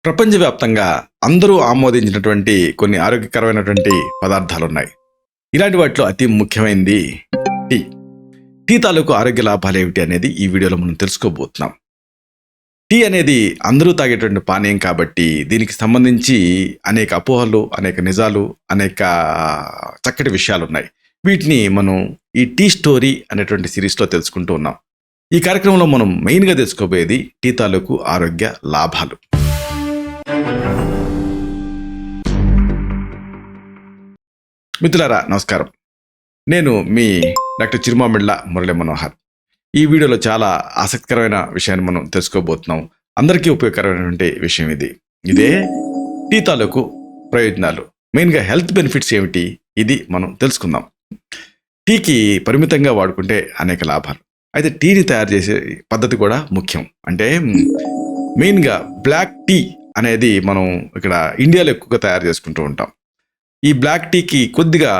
ప్రపంచవ్యాప్తంగా అందరూ ఆమోదించినటువంటి కొన్ని ఆరోగ్యకరమైనటువంటి పదార్థాలు ఉన్నాయి. ఇలాంటి వాటిలో అతి ముఖ్యమైనది టీ. టీ తాలూకు ఆరోగ్య లాభాలు ఏమిటి అనేది ఈ వీడియోలో మనం తెలుసుకోబోతున్నాం. టీ అనేది అందరూ తాగేటువంటి పానీయం కాబట్టి దీనికి సంబంధించి అనేక అపోహలు, అనేక నిజాలు, అనేక చక్కటి విషయాలు ఉన్నాయి. వీటిని మనం ఈ టీ స్టోరీ అనేటువంటి సిరీస్లో తెలుసుకుంటూ ఉన్నాం. ఈ కార్యక్రమంలో మనం మెయిన్గా తెలుసుకోబోయేది టీ తాలూకు ఆరోగ్య లాభాలు. మిత్రులారా నమస్కారం. నేను మీ డాక్టర్ చిరుమామిళ్ళ మురళి మనోహర్. ఈ వీడియోలో చాలా ఆసక్తికరమైన విషయాన్ని మనం తెలుసుకోబోతున్నాం. అందరికీ ఉపయోగకరమైనటువంటి విషయం ఇదే టీ తాలూకు ప్రయోజనాలు, మెయిన్గా హెల్త్ బెనిఫిట్స్ ఏమిటి, ఇది మనం తెలుసుకుందాం. టీకి పరిమితంగా వాడుకుంటే అనేక లాభాలు. అయితే టీని తయారు చేసే పద్ధతి కూడా ముఖ్యం. అంటే మెయిన్గా బ్లాక్ టీ అనేది మనం ఇక్కడ ఇండియాలో ఎక్కువగా తయారు చేసుకుంటూ ఉంటాం. ఈ బ్లాక్ టీకి కొద్దిగా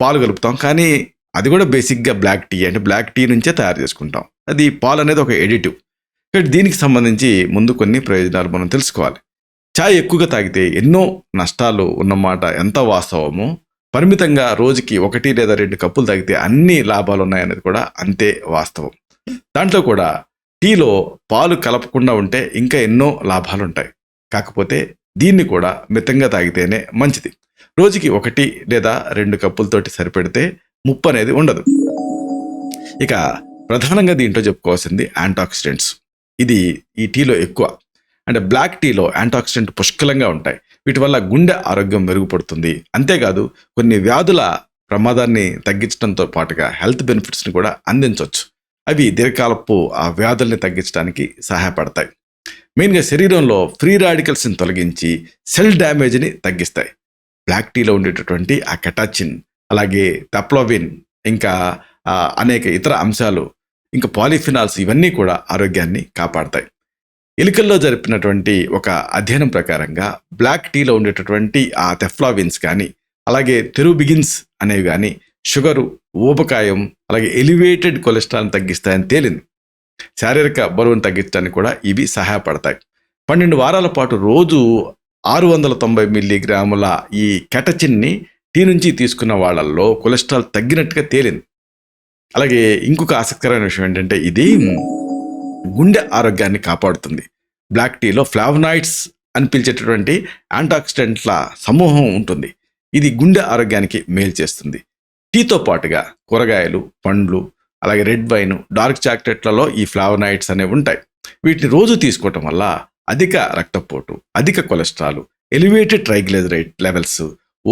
పాలు కలుపుతాం, కానీ అది కూడా బేసిక్గా బ్లాక్ టీ అంటే బ్లాక్ టీ నుంచే తయారు చేసుకుంటాం. అది పాలు అనేది ఒక ఎడిటివ్. దీనికి సంబంధించి ముందు కొన్ని ప్రయోజనాలు మనం తెలుసుకోవాలి. చాయ్ ఎక్కువగా తాగితే ఎన్నో నష్టాలు ఉన్నమాట ఎంత వాస్తవమో, పరిమితంగా రోజుకి 1 లేదా 2 కప్పులు తాగితే అన్ని లాభాలు ఉన్నాయనేది కూడా అంతే వాస్తవం. దాంట్లో కూడా టీలో పాలు కలపకుండా ఉంటే ఇంకా ఎన్నో లాభాలు ఉంటాయి. కాకపోతే దీన్ని కూడా మితంగా తాగితేనే మంచిది. రోజుకి 1 లేదా 2 కప్పులతోటి సరిపెడితే ముప్పు అనేది ఉండదు. ఇక ప్రధానంగా దీంట్లో చెప్పుకోవాల్సింది యాంటాక్సిడెంట్స్. ఇది ఈ టీలో ఎక్కువ. అంటే బ్లాక్ టీలో యాంటాక్సిడెంట్ పుష్కలంగా ఉంటాయి. వీటి వల్ల గుండె ఆరోగ్యం మెరుగుపడుతుంది. అంతేకాదు కొన్ని వ్యాధుల ప్రమాదాన్ని తగ్గించడంతో పాటుగా హెల్త్ బెనిఫిట్స్ని కూడా అందించవచ్చు. అవి దీర్ఘకాలపు ఆ వ్యాధుల్ని తగ్గించడానికి సహాయపడతాయి. మెయిన్గా శరీరంలో ఫ్రీ రాడికల్స్ని తొలగించి సెల్ డ్యామేజ్ని తగ్గిస్తాయి. బ్లాక్ టీలో ఉండేటటువంటి ఆ కెటాచిన్, అలాగే పెప్లోవిన్, ఇంకా అనేక ఇతర అంశాలు, ఇంకా పాలిఫినాల్స్, ఇవన్నీ కూడా ఆరోగ్యాన్ని కాపాడతాయి. ఎలుకల్లో జరిపినటువంటి ఒక అధ్యయనం ప్రకారంగా బ్లాక్ టీలో ఉండేటటువంటి ఆ తెఫ్లావిన్స్ కానీ, అలాగే తెరుబిగిన్స్ అనేవి కానీ షుగరు, ఊబకాయం, అలాగే ఎలివేటెడ్ కొలెస్ట్రాల్ని తగ్గిస్తాయని తేలింది. శారీరక బరువును తగ్గించడానికి కూడా ఇవి సహాయపడతాయి. 12 వారాల పాటు రోజు 690 మిల్లీగ్రాముల ఈ కెటచిన్ని టీ నుంచి తీసుకున్న వాళ్ళల్లో కొలెస్ట్రాల్ తగ్గినట్టుగా తేలింది. అలాగే ఇంకొక ఆసక్తికరమైన విషయం ఏంటంటే ఇది గుండె ఆరోగ్యాన్ని కాపాడుతుంది. బ్లాక్ టీలో ఫ్లావనాయిడ్స్ అని పిలిచేటటువంటి యాంటాక్సిడెంట్ల సమూహం ఉంటుంది. ఇది గుండె ఆరోగ్యానికి మేలు చేస్తుంది. టీతో పాటుగా కూరగాయలు, పండ్లు, అలాగే రెడ్ వైన్, డార్క్ చాక్లెట్లలో ఈ ఫ్లావనాయిడ్స్ అనేవి ఉంటాయి. వీటిని రోజు తీసుకోవటం వల్ల అధిక రక్తపోటు, అధిక కొలెస్ట్రాల్, ఎలివేటెడ్ ట్రైగ్లిజరైడ్ లెవెల్స్,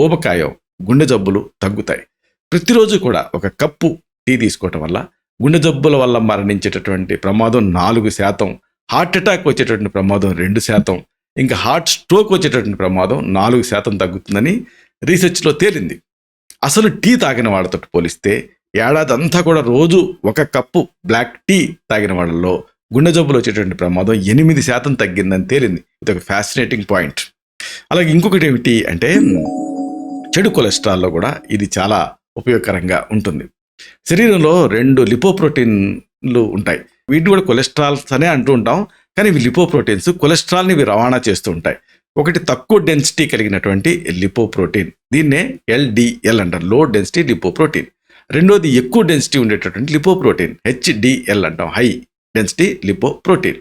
ఊబకాయం, గుండె జబ్బులు తగ్గుతాయి. ప్రతిరోజు కూడా 1 కప్పు టీ తీసుకోవటం వల్ల గుండె జబ్బుల వల్ల మరణించేటటువంటి ప్రమాదం 4%, హార్ట్ అటాక్ వచ్చేటటువంటి ప్రమాదం 2%, ఇంకా హార్ట్ స్ట్రోక్ వచ్చేటటువంటి ప్రమాదం 4% తగ్గుతుందని రీసెర్చ్లో తేలింది. అసలు టీ తాగిన వాళ్ళతో పోలిస్తే ఏడాది అంతా కూడా రోజు 1 కప్పు బ్లాక్ టీ తాగిన వాళ్ళలో గుండె జబ్బులు వచ్చేటువంటి ప్రమాదం 8% తగ్గిందని తేలింది. ఇది ఒక ఫ్యాసినేటింగ్ పాయింట్. అలాగే ఇంకొకటి ఏమిటి అంటే చెడు కొలెస్ట్రాల్లో కూడా ఇది చాలా ఉపయోగకరంగా ఉంటుంది. శరీరంలో 2 లిపోప్రోటీన్లు ఉంటాయి. వీటిని కూడా కొలెస్ట్రాల్స్ అనే అంటూ ఉంటాం, కానీ ఇవి లిపోప్రోటీన్స్. కొలెస్ట్రాల్ని ఇవి రవాణా చేస్తూ ఉంటాయి. ఒకటి తక్కువ డెన్సిటీ కలిగినటువంటి లిపోప్రోటీన్, దీన్నే LDL అంటారు, లో డెన్సిటీ లిపోప్రోటీన్. రెండోది ఎక్కువ డెన్సిటీ ఉండేటటువంటి లిపోప్రోటీన్, HDL అంటాం, హై డెన్సిటీ లిపోప్రోటీన్.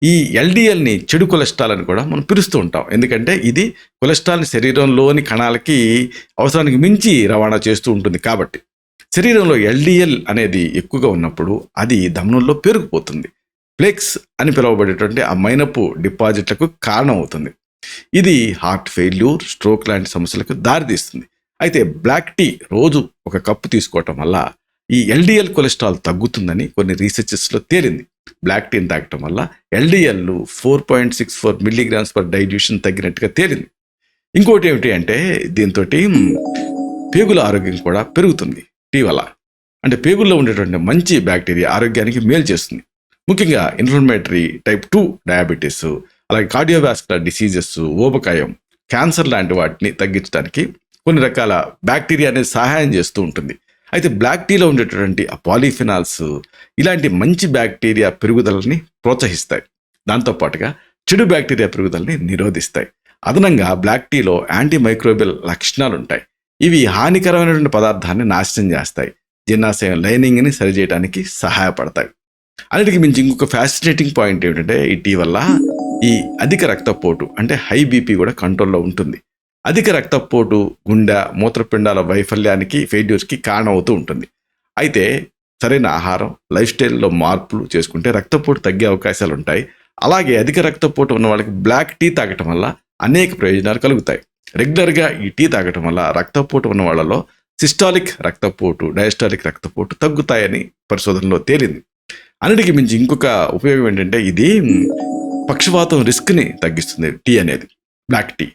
ఈ LDLని చెడు కొలెస్ట్రాల్ అని కూడా మనం పిలుస్తూ ఉంటాం. ఎందుకంటే ఇది కొలెస్ట్రాల్ని శరీరంలోని కణాలకి అవసరానికి మించి రవాణా చేస్తూ ఉంటుంది. కాబట్టి శరీరంలో LDL అనేది ఎక్కువగా ఉన్నప్పుడు అది ధమనుల్లో పేరుకుపోతుంది. ప్లేక్స్ అని పిలువబడేటువంటి ఆ మైనపు డిపాజిట్లకు కారణం అవుతుంది. ఇది హార్ట్ ఫెయిల్యూర్, స్ట్రోక్ లాంటి సమస్యలకు దారితీస్తుంది. అయితే బ్లాక్ టీ రోజు 1 కప్పు తీసుకోవటం వల్ల ఈ LDL కొలెస్ట్రాల్ తగ్గుతుందని కొన్ని రీసెర్చెస్లో తేలింది. బ్లాక్ టీని తాగటం వల్ల LDL 4.64 మిల్లీగ్రామ్స్ పర్ డైల్యూషన్ తగ్గినట్టుగా తేలింది. ఇంకోటి ఏమిటి అంటే దీంతో పేగుల ఆరోగ్యం కూడా పెరుగుతుంది టీ వల్ల. అంటే పేగుల్లో ఉండేటువంటి మంచి బ్యాక్టీరియా ఆరోగ్యానికి మేలు చేస్తుంది. ముఖ్యంగా ఇన్ఫ్లమేటరీ టైప్ 2 డయాబెటీస్, అలాగే కార్డియోవాస్కులర్ డిసీజెస్, ఊబకాయం, క్యాన్సర్ లాంటి వాటిని తగ్గించడానికి కొన్ని రకాల బ్యాక్టీరియా అనేది సహాయం చేస్తూ ఉంటుంది. అయితే బ్లాక్ టీలో ఉండేటటువంటి ఆ పాలిఫినాల్స్ ఇలాంటి మంచి బ్యాక్టీరియా పెరుగుదలని ప్రోత్సహిస్తాయి. దాంతోపాటుగా చెడు బ్యాక్టీరియా పెరుగుదలని నిరోధిస్తాయి. అదనంగా బ్లాక్ టీలో యాంటీ మైక్రోబియల్ లక్షణాలు ఉంటాయి. ఇవి హానికరమైనటువంటి పదార్థాన్ని నాశనం చేస్తాయి, జీర్ణాశయం లైనింగ్ని సరిచేయడానికి సహాయపడతాయి. అన్నిటికి మించి ఇంకొక ఫ్యాసినేటింగ్ పాయింట్ ఏమిటంటే ఈ టీ వల్ల ఈ అధిక రక్తపోటు అంటే హై బీపీ కూడా కంట్రోల్లో ఉంటుంది. అధిక రక్తపోటు గుండె మూత్రపిండాల వైఫల్యానికి ఫెయిల్యూర్స్కి కారణమవుతూ ఉంటుంది. అయితే సరైన ఆహారం లైఫ్ స్టైల్లో మార్పులు చేసుకుంటే రక్తపోటు తగ్గే అవకాశాలు ఉంటాయి. అలాగే అధిక రక్తపోటు ఉన్న వాళ్ళకి బ్లాక్ టీ తాగటం వల్ల అనేక ప్రయోజనాలు కలుగుతాయి. రెగ్యులర్గా ఈ టీ తాగటం వల్ల రక్తపోటు ఉన్న వాళ్ళలో సిస్టాలిక్ రక్తపోటు డయాస్టాలిక్ రక్తపోటు తగ్గుతాయని పరిశోధనలో తేలింది. అన్నిటికీ మించి ఇంకొక ఉపయోగం ఏంటంటే ఇది పక్షవాతం రిస్క్ని తగ్గిస్తుంది టీ అనేది. బ్లాక్ టీ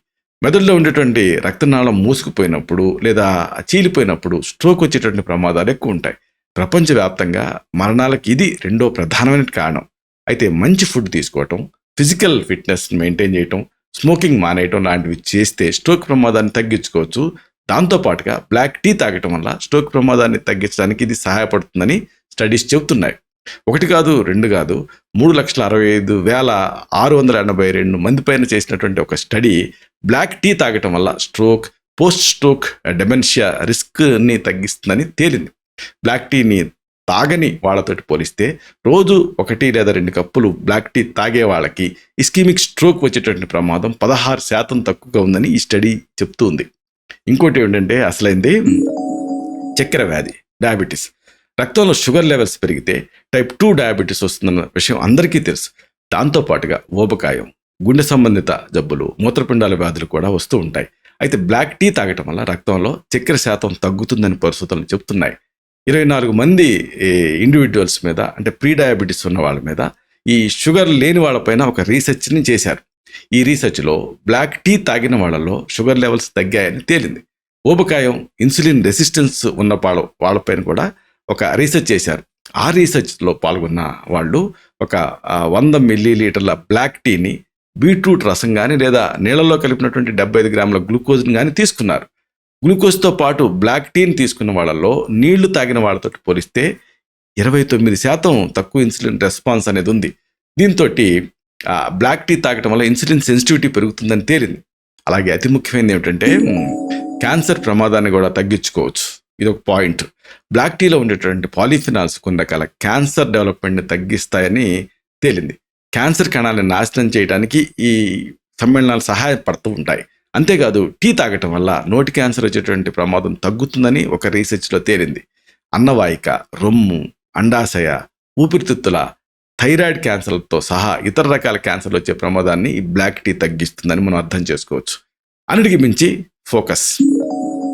మెదడులో ఉండేటువంటి రక్తనాళం మూసుకుపోయినప్పుడు లేదా చీలిపోయినప్పుడు స్ట్రోక్ వచ్చేటువంటి ప్రమాదాలు ఎక్కువ ఉంటాయి. ప్రపంచవ్యాప్తంగా మరణాలకు ఇది రెండో ప్రధానమైన కారణం. అయితే మంచి ఫుడ్ తీసుకోవటం, ఫిజికల్ ఫిట్నెస్ మెయింటైన్ చేయటం, స్మోకింగ్ మానేయటం లాంటివి చేస్తే స్ట్రోక్ ప్రమాదాన్ని తగ్గించుకోవచ్చు. దాంతోపాటుగా బ్లాక్ టీ తాగటం వల్ల స్ట్రోక్ ప్రమాదాన్ని తగ్గించడానికి ఇది సహాయపడుతుందని స్టడీస్ చెబుతున్నాయి. 1 కాదు 2 కాదు 3,65,682 మంది పైన చేసినటువంటి ఒక స్టడీ బ్లాక్ టీ తాగటం వల్ల స్ట్రోక్, పోస్ట్ స్ట్రోక్ డెమెన్షియా రిస్క్ని తగ్గిస్తుందని తేలింది. బ్లాక్ టీని తాగని వాళ్ళతోటి పోలిస్తే రోజు 1 లేదా 2 కప్పులు బ్లాక్ టీ తాగే వాళ్ళకి ఇస్కీమిక్ స్ట్రోక్ వచ్చేటువంటి ప్రమాదం 16% తక్కువగా ఉందని ఈ స్టడీ చెప్తుంది. ఇంకోటి ఏంటంటే అసలైంది చక్కెర వ్యాధి, డయాబెటీస్. రక్తంలో షుగర్ లెవెల్స్ పెరిగితే టైప్ 2 డయాబెటీస్ వస్తుందన్న విషయం అందరికీ తెలుసు. దాంతోపాటుగా ఊబకాయం, గుండె సంబంధిత జబ్బులు, మూత్రపిండాల వ్యాధులు కూడా వస్తూ ఉంటాయి. అయితే బ్లాక్ టీ తాగటం వల్ల రక్తంలో చక్కెర శాతం తగ్గుతుందని పరిశోధనలు చెప్తున్నాయి. 24 మంది ఇండివిజువల్స్ మీద అంటే ప్రీ డయాబెటీస్ ఉన్న వాళ్ళ మీద ఈ షుగర్ లేని వాళ్ళపైన ఒక రీసెర్చ్ని చేశారు. ఈ రీసెర్చ్లో బ్లాక్ టీ తాగిన వాళ్ళలో షుగర్ లెవెల్స్ తగ్గాయని తేలింది. ఊబకాయం, ఇన్సులిన్ రెసిస్టెన్స్ ఉన్న వాళ్ళపైన కూడా ఒక రీసెర్చ్ చేశారు. ఆ రీసెర్చ్లో పాల్గొన్న వాళ్ళు ఒక 100 మిల్లీలీటర్ల బ్లాక్ టీని బీట్రూట్ రసం కానీ లేదా నీళ్ళలో కలిపినటువంటి 75 గ్రాముల గ్లూకోజ్ని కానీ తీసుకున్నారు. గ్లూకోజ్తో పాటు బ్లాక్ టీని తీసుకున్న వాళ్ళలో నీళ్లు తాగిన వాళ్ళతో పోలిస్తే 29% తక్కువ ఇన్సులిన్ రెస్పాన్స్ అనేది ఉంది. దీంతో బ్లాక్ టీ తాగటం వల్ల ఇన్సులిన్ సెన్సిటివిటీ పెరుగుతుందని తేలింది. అలాగే అతి ముఖ్యమైనది ఏమిటంటే క్యాన్సర్ ప్రమాదాన్ని కూడా తగ్గించుకోవచ్చు. ఇది ఒక పాయింట్. బ్లాక్ టీలో ఉండేటువంటి పాలిఫినాల్స్ కొన్ని రకాల క్యాన్సర్ డెవలప్మెంట్ని తగ్గిస్తాయని తేలింది. క్యాన్సర్ కణాలను నాశనం చేయడానికి ఈ సమ్మేళనాలు సహాయపడుతూ ఉంటాయి. అంతేకాదు టీ తాగటం వల్ల నోటి క్యాన్సర్ వచ్చేటువంటి ప్రమాదం తగ్గుతుందని ఒక రీసెర్చ్లో తేలింది. అన్నవాహిక, రొమ్ము, అండాశయ, ఊపిరితిత్తుల, థైరాయిడ్ క్యాన్సర్లతో సహా ఇతర రకాల క్యాన్సర్లు వచ్చే ప్రమాదాన్ని ఈ బ్లాక్ టీ తగ్గిస్తుందని మనం అర్థం చేసుకోవచ్చు. అన్నిటికీ మించి ఫోకస్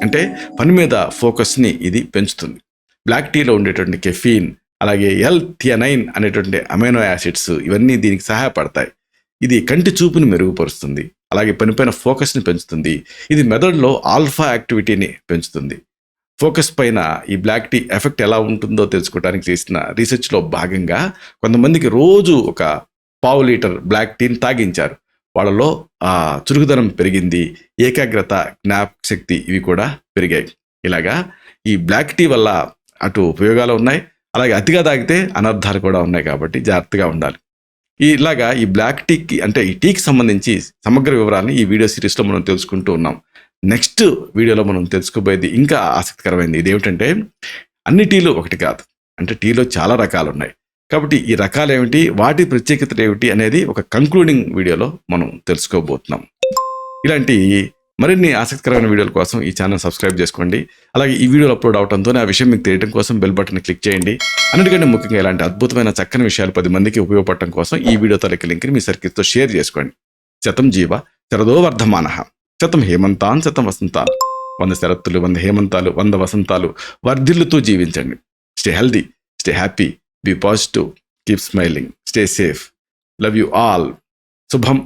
అంటే పని మీద ఫోకస్ని ఇది పెంచుతుంది. బ్లాక్ టీలో ఉండేటువంటి కెఫీన్, అలాగే L-థియనైన్ అనేటువంటి అమైనో యాసిడ్స్ ఇవన్నీ దీనికి సహాయపడతాయి. ఇది కంటి చూపుని మెరుగుపరుస్తుంది, అలాగే పనిపైన ఫోకస్ని పెంచుతుంది. ఇది మెదడులో ఆల్ఫా యాక్టివిటీని పెంచుతుంది. ఫోకస్ పైన ఈ బ్లాక్ టీ ఎఫెక్ట్ ఎలా ఉంటుందో తెలుసుకోవడానికి చేసిన రీసెర్చ్లో భాగంగా కొంతమందికి రోజు ఒక 1/2 లీటర్ బ్లాక్ టీని తాగించారు. వాళ్ళలో చురుకుదనం పెరిగింది, ఏకాగ్రత, జ్ఞాపకశక్తి ఇవి కూడా పెరిగాయి. ఇలాగా ఈ బ్లాక్ టీ వల్ల అటు ఉపయోగాలు ఉన్నాయి, అలాగే అతిగా తాగితే అనర్థాలు కూడా ఉన్నాయి. కాబట్టి జాగ్రత్తగా ఉండాలి. ఇలాగా ఈ బ్లాక్ టీకి అంటే ఈ టీకి సంబంధించి సమగ్ర వివరాలని ఈ వీడియో సిరీస్లో మనం తెలుసుకుంటూ ఉన్నాం. నెక్స్ట్ వీడియోలో మనం తెలుసుకోబోయేది ఇంకా ఆసక్తికరమైనది. ఇదేమిటంటే అన్ని టీలు ఒకటి కాదు, అంటే టీలో చాలా రకాలు ఉన్నాయి. కాబట్టి ఈ రకాలు ఏమిటి, వాటి ప్రత్యేకతలు ఏమిటి అనేది ఒక కంక్లూడింగ్ వీడియోలో మనం తెలుసుకోబోతున్నాం. ఇలాంటి మరిన్ని ఆసక్తికరమైన వీడియోల కోసం ఈ ఛానల్ సబ్స్క్రైబ్ చేసుకోండి. అలాగే ఈ వీడియోలు అప్లోడ్ అవడంతోనే ఆ విషయం మీకు తెలియడం కోసం బెల్ బటన్ క్లిక్ చేయండి. అన్నిటికంటే ముఖ్యంగా ఇలాంటి అద్భుతమైన చక్కని విషయాలు 10 మందికి ఉపయోగపడటం కోసం ఈ వీడియో తాలూకు లింక్ని మీ సర్కిల్తో షేర్ చేసుకోండి. శతం జీవ శరదో వర్ధమానః, శతం హేమంతాన్ శతం వసంతాన్. 100 శరత్తులు, 100 హేమంతాలు, 100 వసంతాలు వర్ధిల్లుతూ జీవించండి. Stay healthy, stay happy, be positive, keep smiling, stay safe. Love you all. శుభం.